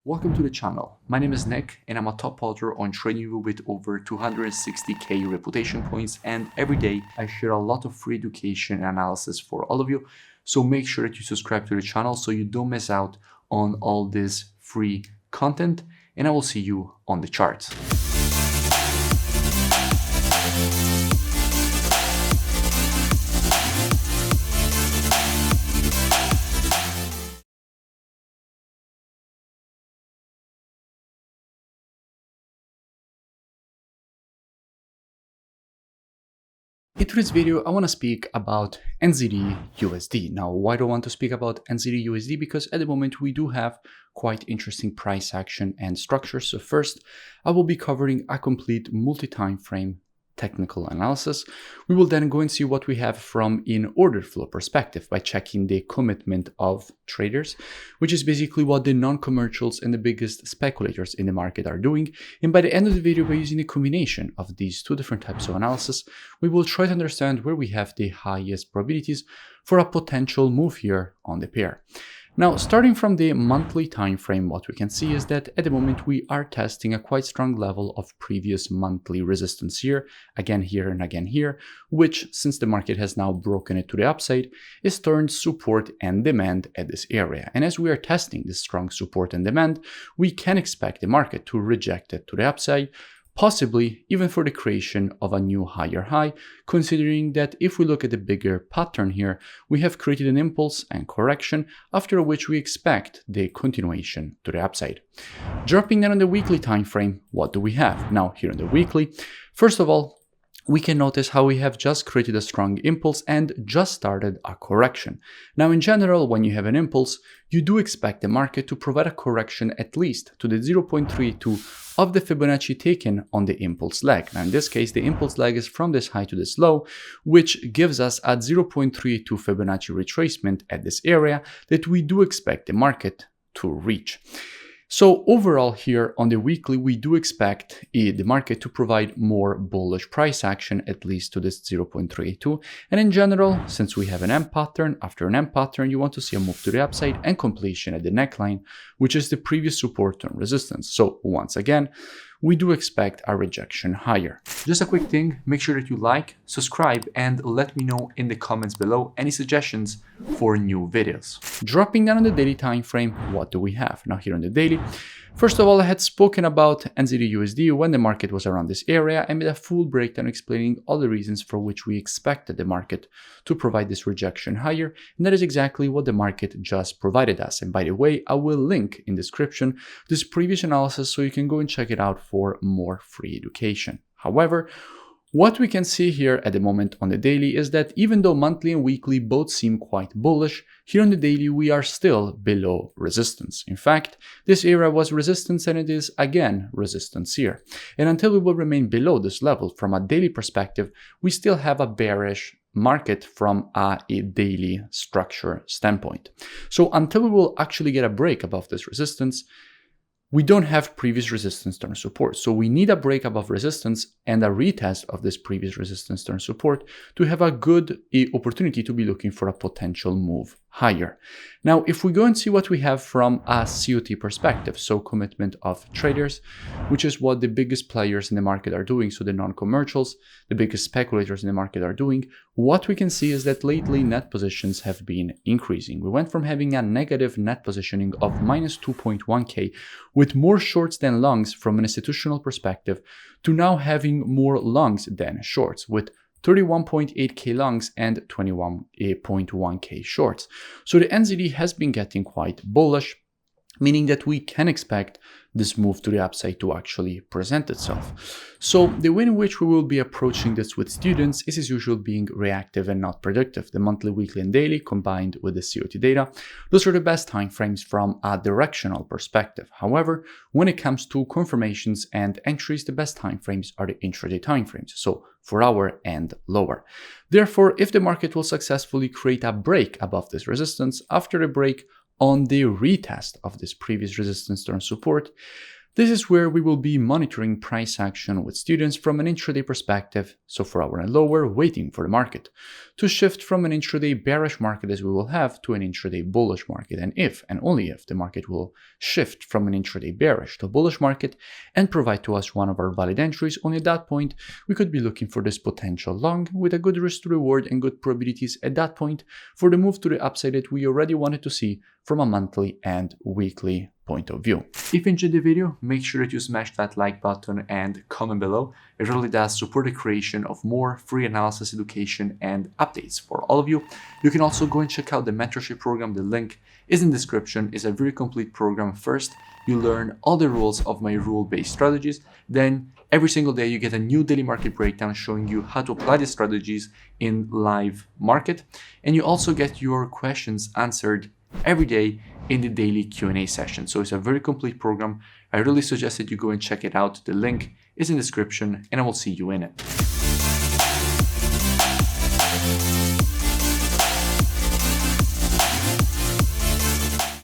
Welcome to the channel. My name is Nick and I'm a top podder on TradingView with over 260k reputation points, and every day I share a lot of free education and analysis for all of you. So make sure that you subscribe to the channel so you don't miss out on all this free content, and I will see you on the charts. In today's video, I want to speak about NZDUSD. Now, why do I want to speak about NZDUSD? Because at the moment, we do have quite interesting price action and structure. So first, I will be covering a complete multi-time frame technical analysis. We will then go and see what we have from an order flow perspective by checking the commitment of traders, which is basically what the non-commercials and the biggest speculators in the market are doing. And by the end of the video, by using a combination of these two different types of analysis, we will try to understand where we have the highest probabilities for a potential move here on the pair. Now, starting from the monthly time frame, what we can see is that at the moment we are testing a quite strong level of previous monthly resistance here, again here and again here, which, since the market has now broken it to the upside, is turned support and demand at this area. And as we are testing this strong support and demand, we can expect the market to reject it to the upside, possibly even for the creation of a new higher high, considering that if we look at the bigger pattern here, we have created an impulse and correction, after which we expect the continuation to the upside. Dropping down on the weekly time frame, what do we have? Now, here on the weekly, first of all, we can notice how we have just created a strong impulse and just started a correction. Now, in general, when you have an impulse, you do expect the market to provide a correction at least to the 0.32 of the Fibonacci taken on the impulse leg. Now, in this case, the impulse leg is from this high to this low, which gives us a 0.32 Fibonacci retracement at this area that we do expect the market to reach. So overall here on the weekly, we do expect the market to provide more bullish price action, at least to this 0.32. And in general, since we have an M pattern, after an M pattern, you want to see a move to the upside and completion at the neckline, which is the previous support and resistance. So once again, we do expect a rejection higher. Just a quick thing, make sure that you like, subscribe, and let me know in the comments below any suggestions for new videos. Dropping down on the daily time frame, what do we have? Now here on the daily, first of all, I had spoken about NZDUSD when the market was around this area and made a full breakdown explaining all the reasons for which we expected the market to provide this rejection higher, and that is exactly what the market just provided us. And by the way, I will link in the description this previous analysis so you can go and check it out for more free education. However, what we can see here at the moment on the daily is that even though monthly and weekly both seem quite bullish, here on the daily we are still below resistance. In fact, this area was resistance and it is again resistance here. And until we will remain below this level from a daily perspective, we still have a bearish market from a daily structure standpoint. So until we will actually get a break above this resistance, we don't have previous resistance turn support. So we need a break above resistance and a retest of this previous resistance turn support to have a good opportunity to be looking for a potential move higher. Now, if we go and see what we have from a COT perspective, so commitment of traders, which is what the biggest players in the market are doing, so the non-commercials, the biggest speculators in the market are doing, what we can see is that lately net positions have been increasing. We went from having a negative net positioning of minus 2.1k with more shorts than longs from an institutional perspective to now having more longs than shorts with 31.8k longs and 21.1k shorts. So the NZD has been getting quite bullish, meaning that we can expect this move to the upside to actually present itself. So the way in which we will be approaching this with students is as usual being reactive and not predictive. The monthly, weekly, and daily combined with the COT data, those are the best time frames from a directional perspective. However, when it comes to confirmations and entries, the best time frames are the intraday time frames, so 4 hour and lower. Therefore, if the market will successfully create a break above this resistance after the break on the retest of this previous resistance turn support, This is where we will be monitoring price action with students from an intraday perspective, so for hour and lower, waiting for the market to shift from an intraday bearish market as we will have to an intraday bullish market, and if and only if the market will shift from an intraday bearish to a bullish market and provide to us one of our valid entries, only at that point we could be looking for this potential long with a good risk to reward and good probabilities at that point for the move to the upside that we already wanted to see from a monthly and weekly point of view. If you enjoyed the video, make sure that you smash that like button and comment below. It really does support the creation of more free analysis education and updates for all of you. You can also go and check out the mentorship program. The link is in the description. It's a very complete program. First, you learn all the rules of my rule-based strategies. Then every single day you get a new daily market breakdown showing you how to apply the strategies in live market. And you also get your questions answered every day in the daily Q&A session. So it's a very complete program. I really suggest that you go and check it out. The link is in the description and I will see you in it.